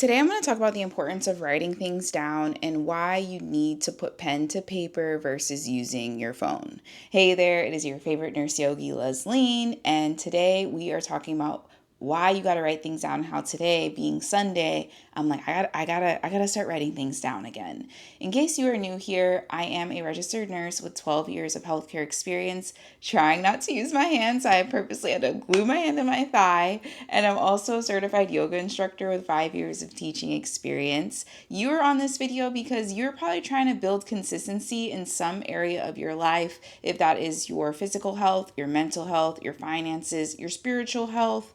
Today I'm going to talk about the importance of writing things down and why you need to put pen to paper versus using your phone. Hey there, it is your favorite nurse yogi, Lesline, and today we are talking about why you got to write things down and how today, being Sunday, I'm like, I gotta start writing things down again. In case you are new here, I am a registered nurse with 12 years of healthcare experience, trying not to use my hands. I purposely had to glue my hand to my thigh, and I'm also a certified yoga instructor with 5 years of teaching experience. You are on this video because you're probably trying to build consistency in some area of your life, if that is your physical health, your mental health, your finances, your spiritual health,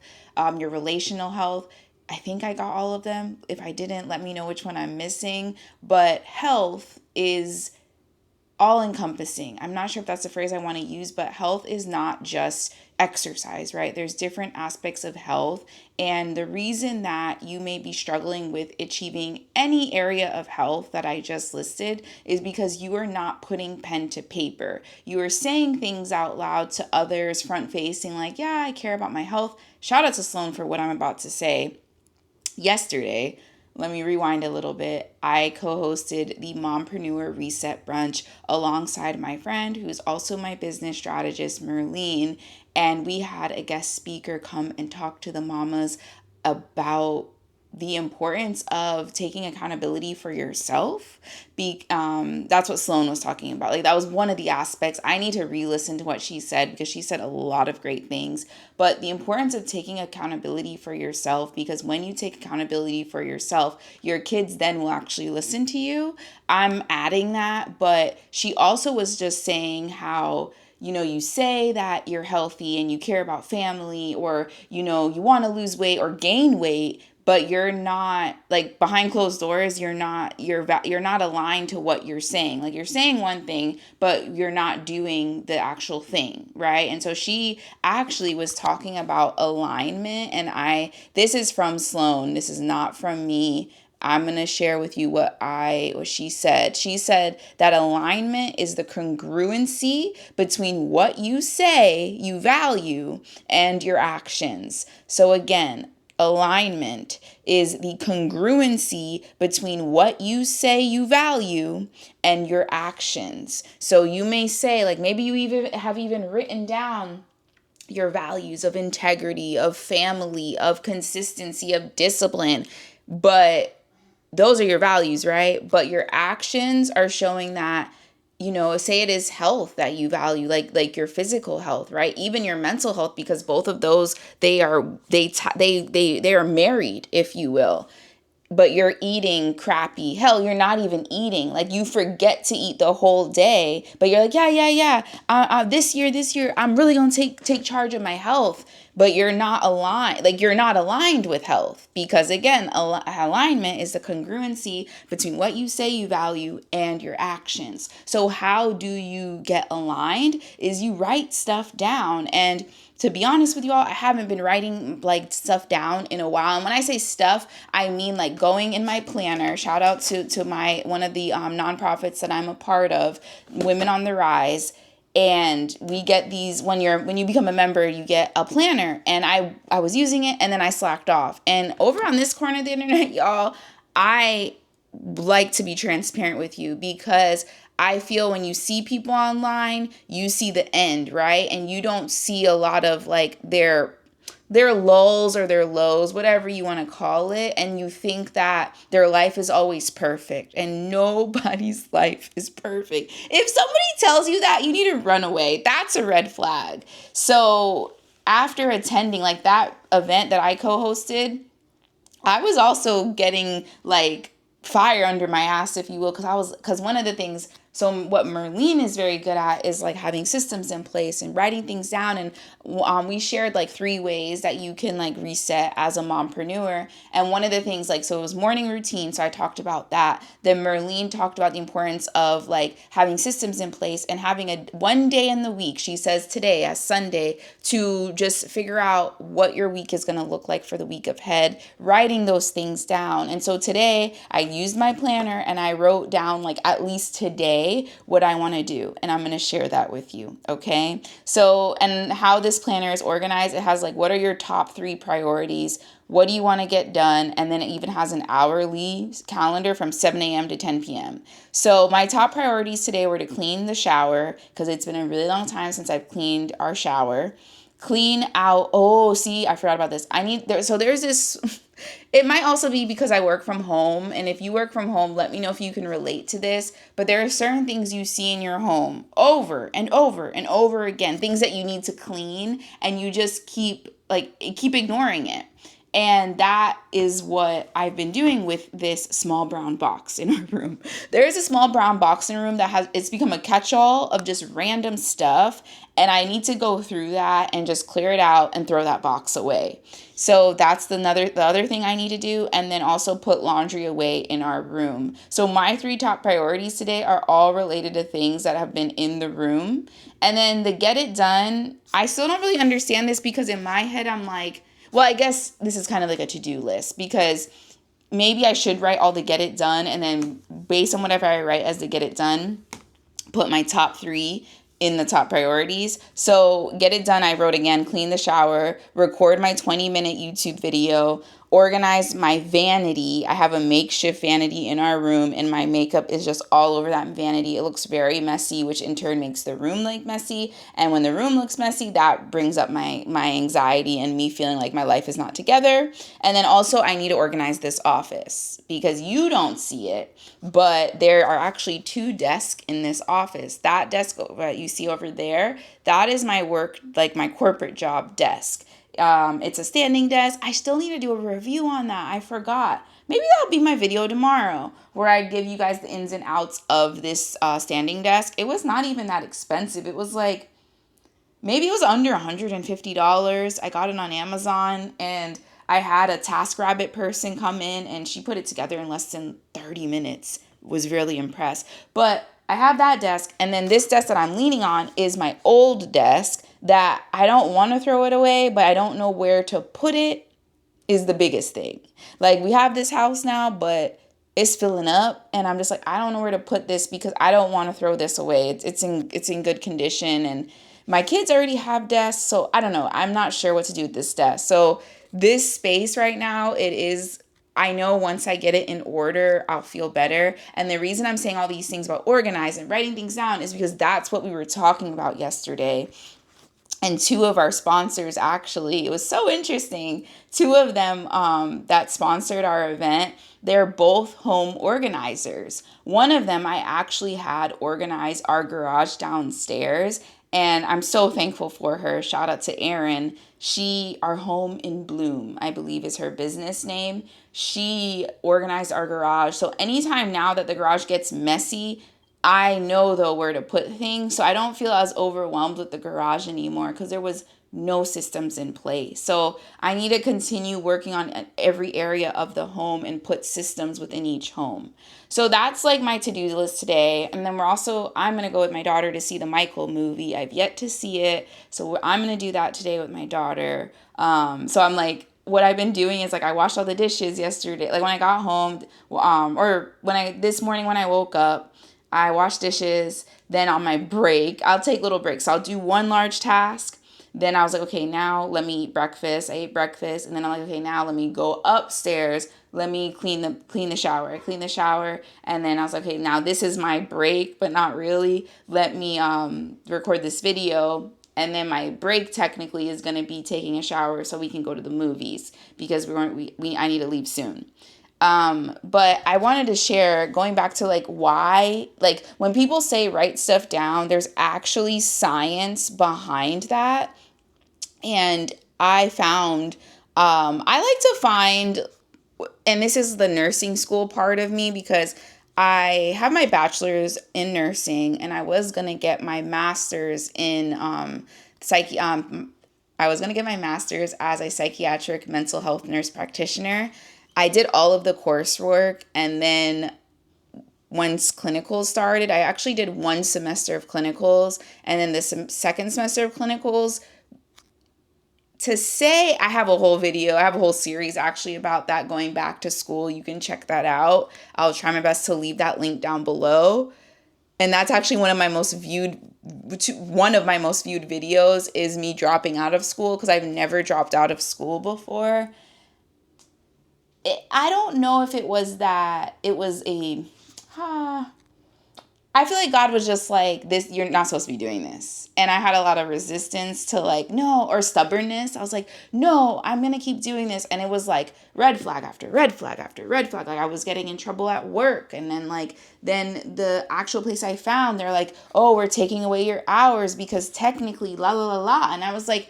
your relational health. I think I got all of them. If I didn't, let me know which one I'm missing. But health is all encompassing. I'm not sure if that's the phrase I want to use, but health is not just exercise, right? There's different aspects of health. And the reason that you may be struggling with achieving any area of health that I just listed is because you are not putting pen to paper. You are saying things out loud to others, front facing, like, yeah, I care about my health. Shout out to Sloan for what I'm about to say. Yesterday, let me rewind a little bit. I co-hosted the Mompreneur Reset Brunch alongside my friend, who's also my business strategist, Merlene, and we had a guest speaker come and talk to the mamas about the importance of taking accountability for yourself. That's what Sloan was talking about. Like, that was one of the aspects. I need to re-listen to what she said because she said a lot of great things. But the importance of taking accountability for yourself, because when you take accountability for yourself, your kids then will actually listen to you. I'm adding that, but she also was just saying how you say that you're healthy and you care about family, or, you want to lose weight or gain weight, but you're not, like, behind closed doors, you're not aligned to what you're saying. Like, you're saying one thing, but you're not doing the actual thing, right? And so she actually was talking about alignment, and this is from Sloan. This is not from me. I'm going to share with you what she said. She said that alignment is the congruency between what you say you value and your actions. So again, alignment is the congruency between what you say you value and your actions. So you may say, like, maybe you even written down your values of integrity, of family, of consistency, of discipline, but those are your values, right? But your actions are showing that, say it is health that you value, like your physical health, right? Even your mental health, because both of those, they are married, if you will. But you're eating crappy. Hell, you're not even eating. Like, you forget to eat the whole day, but you're like, yeah. This year, I'm really gonna take charge of my health. But you're not aligned. Like, you're not aligned with health, because again, alignment is the congruency between what you say you value and your actions. So how do you get aligned? Is you write stuff down. And to be honest with you all, I haven't been writing, like, stuff down in a while. And when I say stuff, I mean, like, going in my planner. Shout out to my one of the nonprofits that I'm a part of, Women on the Rise. And we get these, when you become a member, you get a planner. And I was using it, and then I slacked off. And over on this corner of the internet, y'all, I like to be transparent with you, because I feel when you see people online, you see the end, right? And you don't see a lot of, like, their lulls or their lows, whatever you want to call it, and you think that their life is always perfect, and nobody's life is perfect. If somebody tells you that, you need to run away. That's a red flag. So after attending, like, that event that I co-hosted, I was also getting, like, fire under my ass, if you will, because one of the things, so what Merlene is very good at is, like, having systems in place and writing things down. And we shared, like, 3 ways that you can, like, reset as a mompreneur. And one of the things, like, so it was morning routine, so I talked about that. Then Merlene talked about the importance of, like, having systems in place and having a one day in the week, she says today as Sunday, to just figure out what your week is going to look like for the week ahead, writing those things down. And so today I used my planner and I wrote down, like, at least today what I want to do, and I'm going to share that with you. Okay, so, and how this planner is organized, it has, like, what are your top 3 priorities, what do you want to get done, and then it even has an hourly calendar from 7 a.m. to 10 p.m. So my top priorities today were to clean the shower, because it's been a really long time since I've cleaned our shower. Clean out, oh, see, I forgot about this. There's this, it might also be because I work from home, and if you work from home, let me know if you can relate to this, but there are certain things you see in your home over and over and over again, things that you need to clean, and you just keep ignoring it. And that is what I've been doing with this small brown box in our room. There is a small brown box in a room it's become a catch-all of just random stuff. And I need to go through that and just clear it out and throw that box away. So that's the other thing I need to do. And then also put laundry away in our room. So my 3 top priorities today are all related to things that have been in the room. And then the get it done, I still don't really understand this, because in my head I'm like, well, I guess this is kind of like a to-do list, because maybe I should write all the get it done, and then based on whatever I write as the get it done, put my top 3 in the top priorities. So get it done, I wrote again, clean the shower, record my 20-minute YouTube video, organize my vanity. I have a makeshift vanity in our room, and my makeup is just all over that vanity. It looks very messy, which in turn makes the room look messy. And when the room looks messy, that brings up my anxiety and me feeling like my life is not together. And then also I need to organize this office, because you don't see it, but there are actually 2 desks in this office. That desk that you see over there, that is my work, like my corporate job desk. It's a standing desk. I still need to do a review on that. I forgot. Maybe that'll be my video tomorrow, where I give you guys the ins and outs of this standing desk. It was not even that expensive. It was like, maybe it was under $150. I got it on Amazon, and I had a TaskRabbit person come in, and she put it together in less than 30 minutes. Was really impressed. But I have that desk, and then this desk that I'm leaning on is my old desk that I don't want to throw it away, but I don't know where to put it is the biggest thing. Like, we have this house now, but it's filling up, and I'm just like, I don't know where to put this, because I don't want to throw this away. It's in good condition, and my kids already have desks, so I don't know. I'm not sure what to do with this desk. So this space right now, I know once I get it in order, I'll feel better. And the reason I'm saying all these things about organize and writing things down is because that's what we were talking about yesterday. And 2 of our sponsors, actually, it was so interesting. 2 of them that sponsored our event, they're both home organizers. One of them I actually had organize our garage downstairs, and I'm so thankful for her. Shout out to Erin. Our Home in Bloom, I believe is her business name. She organized our garage. So anytime now that the garage gets messy, I know though where to put things, so I don't feel as overwhelmed with the garage anymore, because there was no systems in place. So I need to continue working on every area of the home and put systems within each home. So that's like my to-do list today. And then I'm going to go with my daughter to see the Michael movie. I've yet to see it, so I'm going to do that today with my daughter. So I'm like, what I've been doing is, like, I washed all the dishes yesterday, like when I got home, or this morning when I woke up, I wash dishes. Then on my break, I'll take little breaks. I'll do one large task. Then I was like, okay, now let me eat breakfast. I ate breakfast. And then I'm like, okay, now let me go upstairs. Let me clean the shower. I clean the shower. And then I was like, okay, now this is my break, but not really. Let me record this video. And then my break technically is going to be taking a shower so we can go to the movies, because I need to leave soon. But I wanted to share, going back to like why, like when people say write stuff down, there's actually science behind that. And I found, I like to find, and this is the nursing school part of me, because I have my bachelor's in nursing, and I was going to get my master's in, I was going to get my master's as a psychiatric mental health nurse practitioner. I did all of the coursework, and then once clinicals started, I actually did 1 semester of clinicals, and then the second semester of clinicals, to say I have a whole series actually about that, going back to school. You can check that out. I'll try my best to leave that link down below. And that's actually one of my most viewed videos is me dropping out of school, because I've never dropped out of school before. I don't know if it was that it was a, I feel like God was just like, this, you're not supposed to be doing this. And I had a lot of resistance to like, no, or stubbornness. I was like, no, I'm going to keep doing this. And it was like red flag after red flag after red flag. Like I was getting in trouble at work. And then the actual place I found, they're like, oh, we're taking away your hours because technically la la la la. And I was like,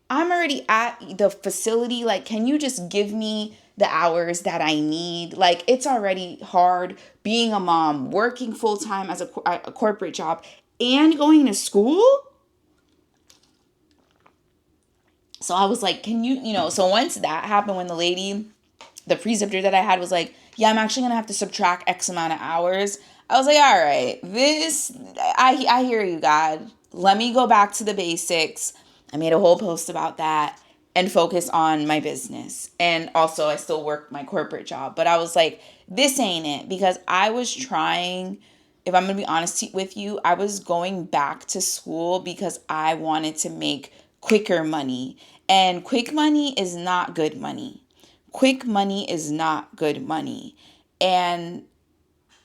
I'm already at the facility. Like, can you just give me the hours that I need? Like, it's already hard being a mom, working full time as a corporate job, and going to school. So I was like, can you, so once that happened, when the preceptor that I had was like, yeah, I'm actually going to have to subtract X amount of hours. I was like, all right, I hear you, God. Let me go back to the basics. I made a whole post about that and focus on my business. And also, I still work my corporate job. But I was like, this ain't it. Because I was trying, if I'm going to be honest with you, I was going back to school because I wanted to make quicker money. And quick money is not good money. Quick money is not good money. And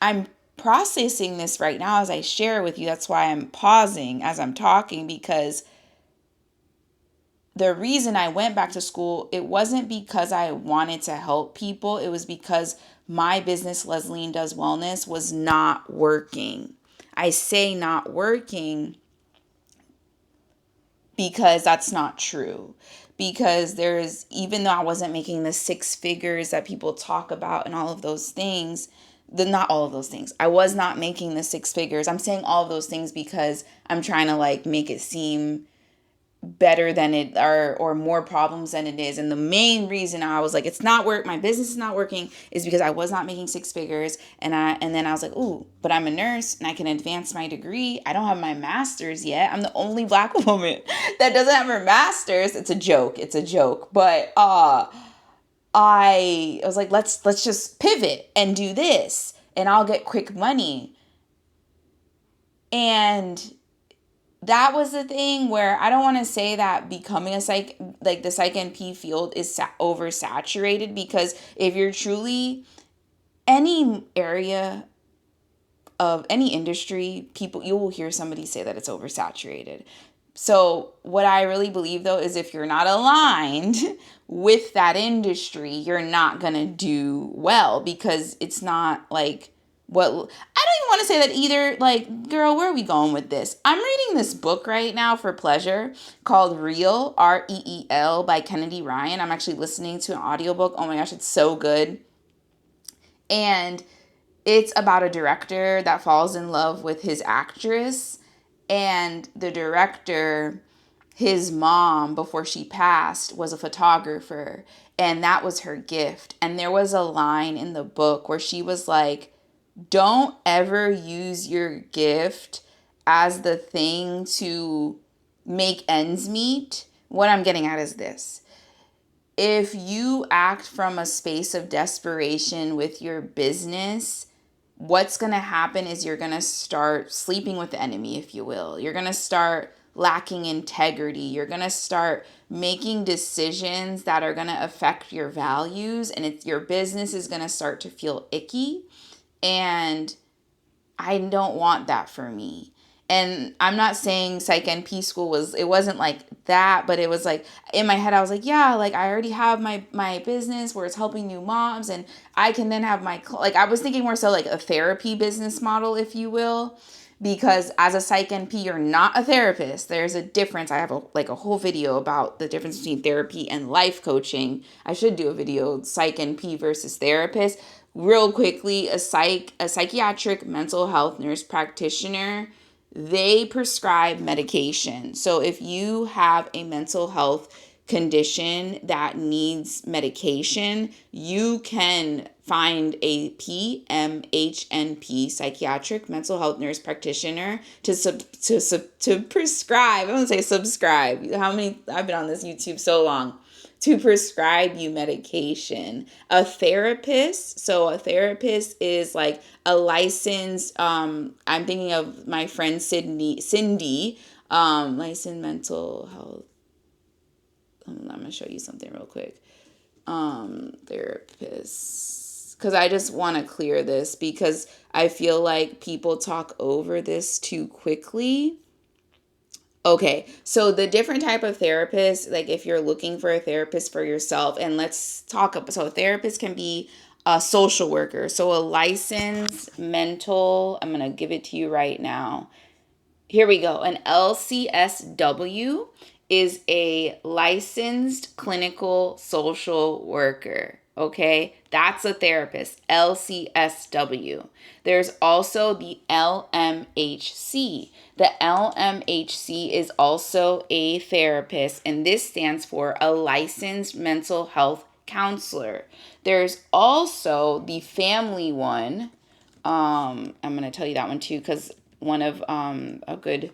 I'm processing this right now as I share with you. That's why I'm pausing as I'm talking, because the reason I went back to school, it wasn't because I wanted to help people. It was because my business, Leslie Does Wellness, was not working. I say not working because that's not true. Because even though I wasn't making the six figures that people talk about and all of those things, not all of those things. I was not making the six figures. I'm saying all of those things because I'm trying to like make it seem better than it, or more problems than it is. And the main reason I was like, it's not work, my business is not working, is because I was not making six figures. And then I was like, ooh, but I'm a nurse and I can advance my degree. I don't have my master's yet. I'm the only Black woman that doesn't have her master's. It's a joke. But I was like, let's just pivot and do this and I'll get quick money. And that was the thing where I don't want to say that becoming the Psych NP field is oversaturated, because if you're truly any area of any industry, you will hear somebody say that it's oversaturated. So what I really believe though is if you're not aligned with that industry, you're not going to do well, because it's not like what I don't even want to say that either. Like, girl, where are we going with this? I'm reading this book right now for pleasure called Reel, Reel by Kennedy Ryan. I'm actually listening to an audiobook. Oh my gosh, it's so good. And it's about a director that falls in love with his actress, and the director, his mom, before she passed, was a photographer, and that was her gift. And there was a line in the book where she was like, don't ever use your gift as the thing to make ends meet. What I'm getting at is this. If you act from a space of desperation with your business, what's going to happen is you're going to start sleeping with the enemy, if you will. You're going to start lacking integrity. You're going to start making decisions that are going to affect your values, and your business is going to start to feel icky. And I don't want that for me. And I'm not saying Psych NP school it wasn't like that, but it was like, in my head, I was like, yeah, like I already have my business where it's helping new moms, and I can then have I was thinking more so like a therapy business model, if you will, because as a Psych NP, you're not a therapist. There's a difference. I have a whole video about the difference between therapy and life coaching. I should do a video, Psych NP versus therapist. Real quickly, a psychiatric mental health nurse practitioner, they prescribe medication. So if you have a mental health condition that needs medication, you can find a PMHNP, psychiatric mental health nurse practitioner, to prescribe. I won't say subscribe. I've been on this YouTube so long. To prescribe you medication. A therapist is like a licensed, I'm thinking of my friend Cindy, licensed mental health. I'm going to show you something real quick. Therapists, because I just want to clear this because I feel like people talk over this too quickly. Okay, so the different type of therapist, like if you're looking for a therapist for yourself, and let's talk about, so a therapist can be a social worker. So a licensed mental, I'm going to give it to you right now. Here we go. An LCSW is a licensed clinical social worker. Okay, that's a therapist, LCSW. There's also the LMHC. The LMHC is also a therapist, and this stands for a licensed mental health counselor. There's also the family one. I'm going to tell you that one too, because one of a good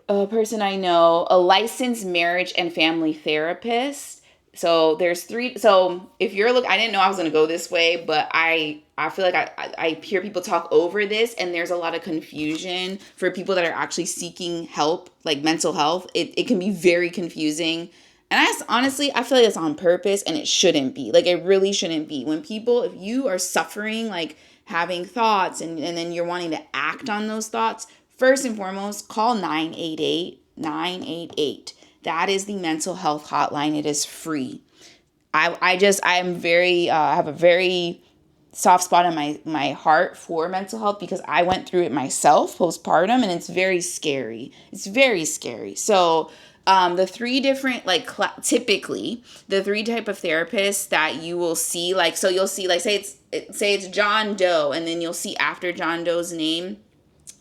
person I know, a licensed marriage and family therapist. So there's three. So if you're I didn't know I was gonna go this way, but I feel like I hear people talk over this, and there's a lot of confusion for people that are actually seeking help, like mental health. It can be very confusing. And honestly, I feel like it's on purpose, and it shouldn't be. Like, it really shouldn't be. When people, if you are suffering, like having thoughts, and then you're wanting to act on those thoughts, first and foremost, call 988 988. That is the mental health hotline. It is free. I have a very soft spot in my heart for mental health because I went through it myself postpartum, and it's very scary. It's very scary. So the three different, like, typically the three type of therapists that you will see, like, so you'll see, like, say it's John Doe, and then you'll see after John Doe's name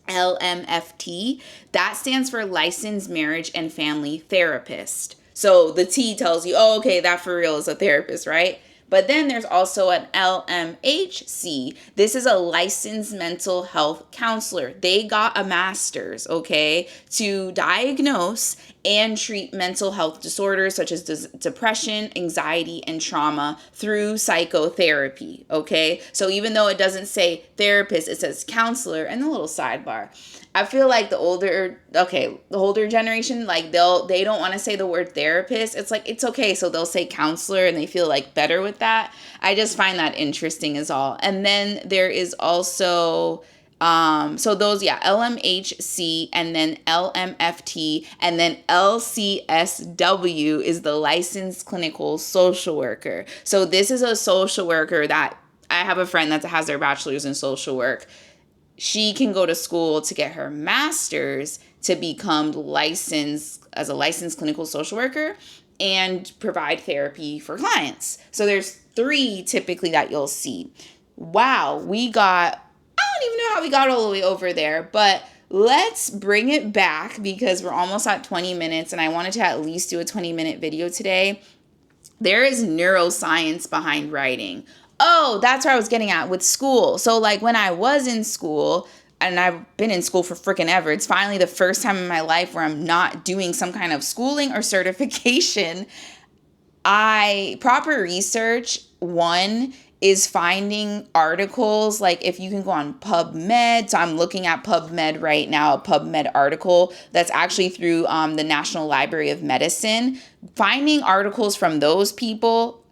LMFT. That stands for Licensed Marriage and Family Therapist. So the T tells you, oh, okay, that for real is a therapist, right? But then there's also an LMHC. This is a licensed mental health counselor. They got a master's, okay, to diagnose and treat mental health disorders such as depression, anxiety, and trauma through psychotherapy, okay? So even though it doesn't say therapist, it says counselor. And a little sidebar, I feel like the older generation, like they don't want to say the word therapist. It's like, it's okay. So they'll say counselor, and they feel like better with that. I just find that interesting is all. And then there is also, so those, yeah, LMHC, and then LMFT, and then LCSW is the licensed clinical social worker. So this is a social worker that I have a friend that has their bachelor's in social work. She can go to school to get her master's to become licensed as a licensed clinical social worker and provide therapy for clients. So there's three typically that you'll see. Wow, I don't even know how we got all the way over there, but let's bring it back because we're almost at 20 minutes, and I wanted to at least do a 20-minute video today. There is neuroscience behind writing. Oh, that's where I was getting at with school. So, like, when I was in school, and I've been in school for freaking ever, it's finally the first time in my life where I'm not doing some kind of schooling or certification. Proper research, one, is finding articles, like if you can go on PubMed. So I'm looking at PubMed right now, a PubMed article that's actually through the National Library of Medicine. Finding articles from those people,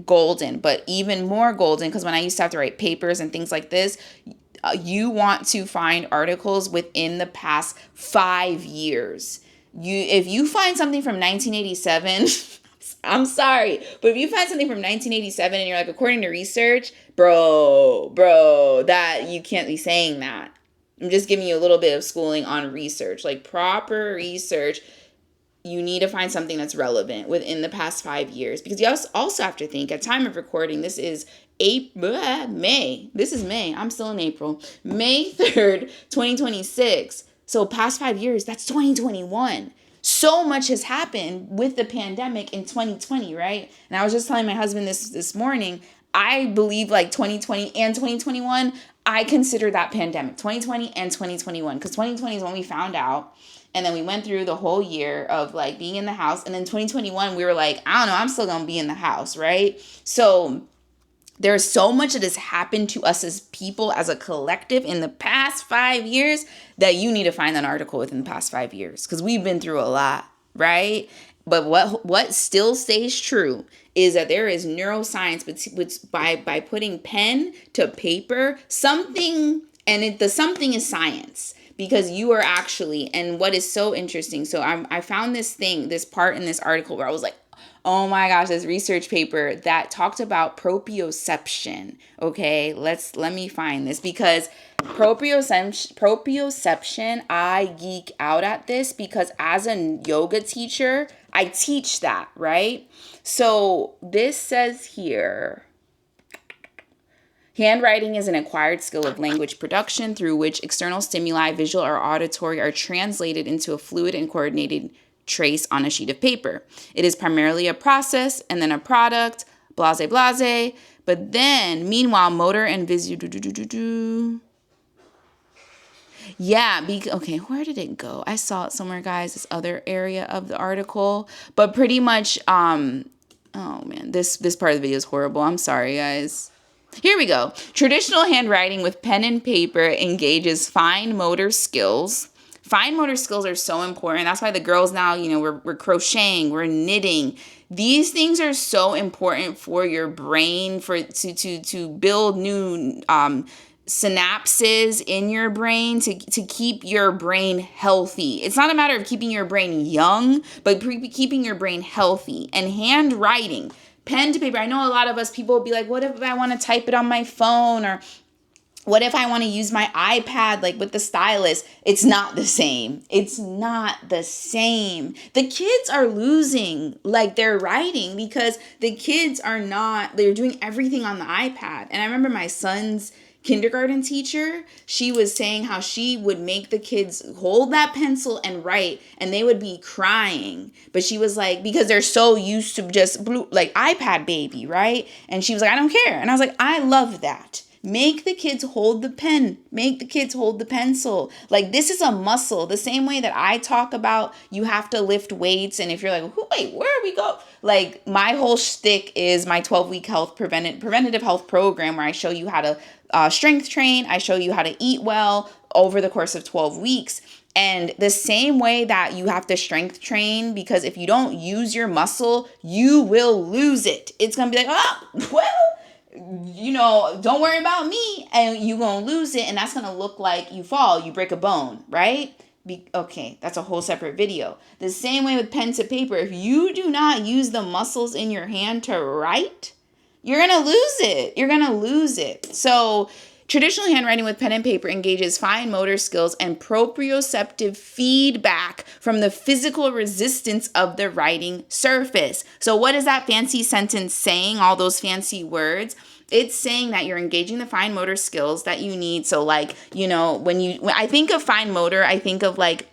golden. But even more golden, because when I used to have to write papers and things like this, you want to find articles within the past 5 years. If you find something from 1987, I'm sorry, but if you find something from 1987 and you're like, according to research, bro, that you can't be saying that. I'm just giving you a little bit of schooling on research, like proper research. You need to find something that's relevant within the past 5 years, because you also have to think at time of recording, this is May. This is May. I'm still in April. May 3rd, 2026. So past 5 years, that's 2021. So much has happened with the pandemic in 2020, right? And I was just telling my husband this morning, I believe like 2020 and 2021, I consider that pandemic, 2020 and 2021, because 2020 is when we found out. And then we went through the whole year of like being in the house. And then 2021, we were like, I don't know, I'm still going to be in the house, right? So there's so much that has happened to us as people, as a collective in the past 5 years, that you need to find an article within the past 5 years, because we've been through a lot, right? But what still stays true is that there is neuroscience, but by putting pen to paper, something, and the something is science, because you are actually, and what is so interesting, so I found this part in this article where I was like, oh my gosh, this research paper that talked about proprioception. Okay, let me find this, because proprioception, I geek out at this, because as a yoga teacher, I teach that, right? So this says here, handwriting is an acquired skill of language production through which external stimuli, visual or auditory, are translated into a fluid and coordinated trace on a sheet of paper. It is primarily a process and then a product, blase blase. But then, meanwhile, motor and visual. Yeah, okay, where did it go? I saw it somewhere, guys, this other area of the article. But pretty much, oh man, this part of the video is horrible. I'm sorry, guys. Here we go. Traditional handwriting with pen and paper engages fine motor skills. Fine motor skills are so important. That's why the girls now, we're crocheting, we're knitting. These things are so important for your brain, to build new synapses in your brain, to keep your brain healthy. It's not a matter of keeping your brain young, but keeping your brain healthy. And handwriting, pen to paper. I know a lot of us, people will be like, what if I want to type it on my phone, or what if I want to use my iPad, like with the stylus? It's not the same. It's not the same. The kids are losing like their writing, because the kids they're doing everything on the iPad. And I remember my son's kindergarten teacher, she was saying how she would make the kids hold that pencil and write, and they would be crying. But she was like, because they're so used to just like iPad baby, right? And she was like, I don't care. And I was like, I love that. Make the kids hold the pen. Make the kids hold the pencil. Like, this is a muscle. The same way that I talk about you have to lift weights. And if you're like, wait, where are we go? Like, my whole shtick is my 12-week preventative health program, where I show you how to strength train. I show you how to eat well over the course of 12 weeks. And the same way that you have to strength train, because if you don't use your muscle, you will lose it. It's going to be like, don't worry about me, and you're going to lose it, and that's going to look like you fall, you break a bone, right? Okay, that's a whole separate video. The same way with pen to paper, if you do not use the muscles in your hand to write, you're going to lose it. You're going to lose it. So traditional handwriting with pen and paper engages fine motor skills and proprioceptive feedback from the physical resistance of the writing surface. So what is that fancy sentence saying? All those fancy words? It's saying that you're engaging the fine motor skills that you need. So like, when I think of fine motor, I think of like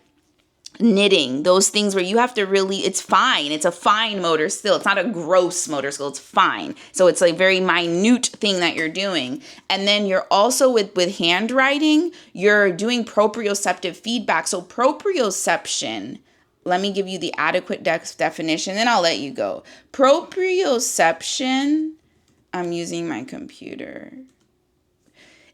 knitting, those things where you have to really, it's fine. It's a fine motor skill. It's not a gross motor skill. It's fine. So it's a very minute thing that you're doing. And then you're also with handwriting, you're doing proprioceptive feedback. So proprioception, let me give you the adequate definition, then I'll let you go. Proprioception, I'm using my computer,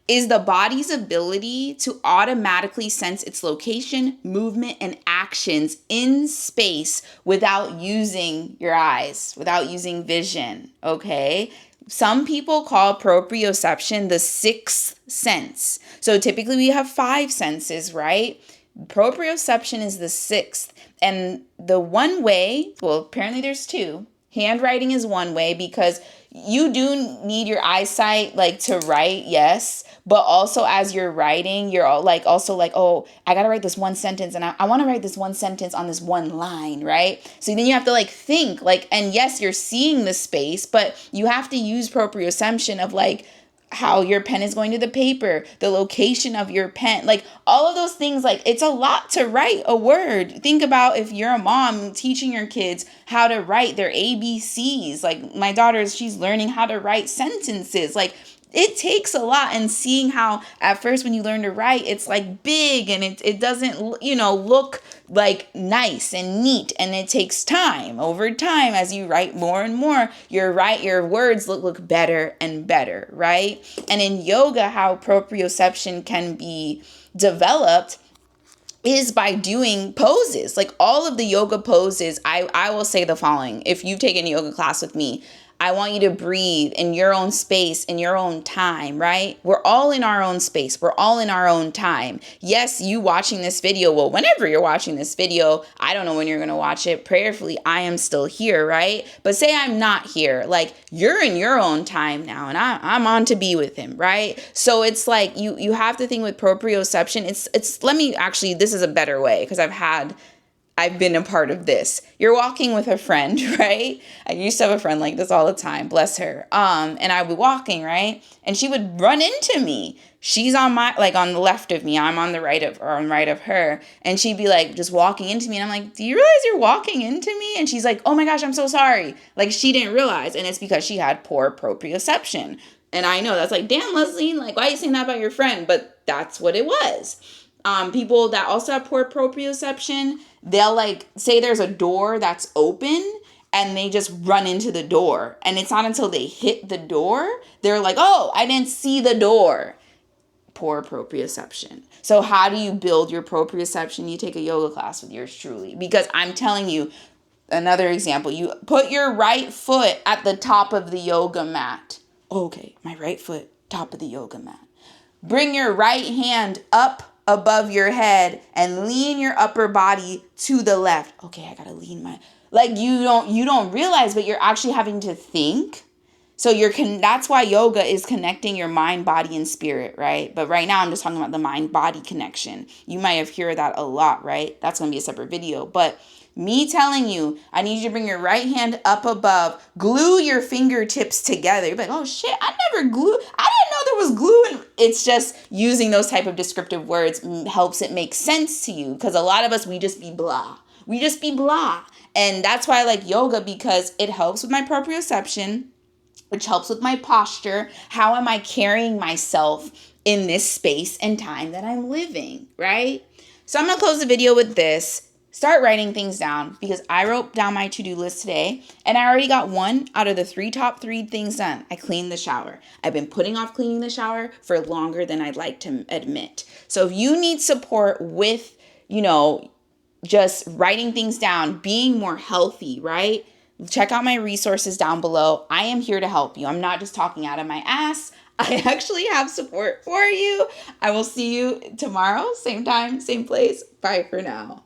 is the body's ability to automatically sense its location, movement, and actions in space without using your eyes, without using vision, okay? Some people call proprioception the sixth sense. So typically we have 5 senses, right? Proprioception is the sixth. And the one way, well, apparently there's 2. Handwriting is one way, because you do need your eyesight like to write, yes, but also as you're writing, you're also like, oh, I gotta write this one sentence, and I want to write this one sentence on this one line, right? So then you have to like think, like, and yes, you're seeing the space, but you have to use proprioception of like how your pen is going to the paper, the location of your pen, like all of those things. Like, it's a lot to write a word. Think about if you're a mom teaching your kids how to write their ABCs. Like my daughter, she's learning how to write sentences. Like, it takes a lot. And seeing how at first when you learn to write, it's like big and it doesn't, look like nice and neat, and it takes time. Over time, as you write more and more, your words look better and better, right? And in yoga, how proprioception can be developed is by doing poses. Like all of the yoga poses, I will say the following. If you've taken a yoga class with me, I want you to breathe in your own space, in your own time, right? We're all in our own space. We're all in our own time. Yes, you watching this video, well, whenever you're watching this video, I don't know when you're going to watch it. Prayerfully, I am still here, right? But say I'm not here. Like you're in your own time now and I'm on to be with him, right? So it's like you have to think with proprioception. Let me actually, this is a better way because I've been a part of this. You're walking with a friend, right? I used to have a friend like this all the time, bless her. And I would be walking, right? And she would run into me. She's on on the left of me. I'm on the right of her. And she'd be like just walking into me. And I'm like, do you realize you're walking into me? And she's like, oh my gosh, I'm so sorry. Like she didn't realize. And it's because she had poor proprioception. And I know that's like, damn, Leslie, like, why are you saying that about your friend? But that's what it was. People that also have poor proprioception, they'll like say there's a door that's open and they just run into the door. And it's not until they hit the door, they're like, oh, I didn't see the door. Poor proprioception. So how do you build your proprioception? You take a yoga class with yours truly. Because I'm telling you, another example, you put your right foot at the top of the yoga mat. Okay, my right foot, top of the yoga mat. Bring your right hand up above your head and lean your upper body to the left. Okay, I gotta lean like you don't realize, but you're actually having to think. So that's why yoga is connecting your mind, body, and spirit, right? But right now I'm just talking about the mind-body connection. You might have heard that a lot, right? That's gonna be a separate video. But me telling you, I need you to bring your right hand up above, glue your fingertips together. You're like, oh shit, I didn't know there was glue. And it's just using those type of descriptive words helps it make sense to you. Because a lot of us, we just be blah. And that's why I like yoga, because it helps with my proprioception, which helps with my posture. How am I carrying myself in this space and time that I'm living, right? So I'm going to close the video with this. Start writing things down, because I wrote down my to-do list today and I already got one out of the top three things done. I cleaned the shower. I've been putting off cleaning the shower for longer than I'd like to admit. So if you need support with, just writing things down, being more healthy, right? Check out my resources down below. I am here to help you. I'm not just talking out of my ass. I actually have support for you. I will see you tomorrow, same time, same place. Bye for now.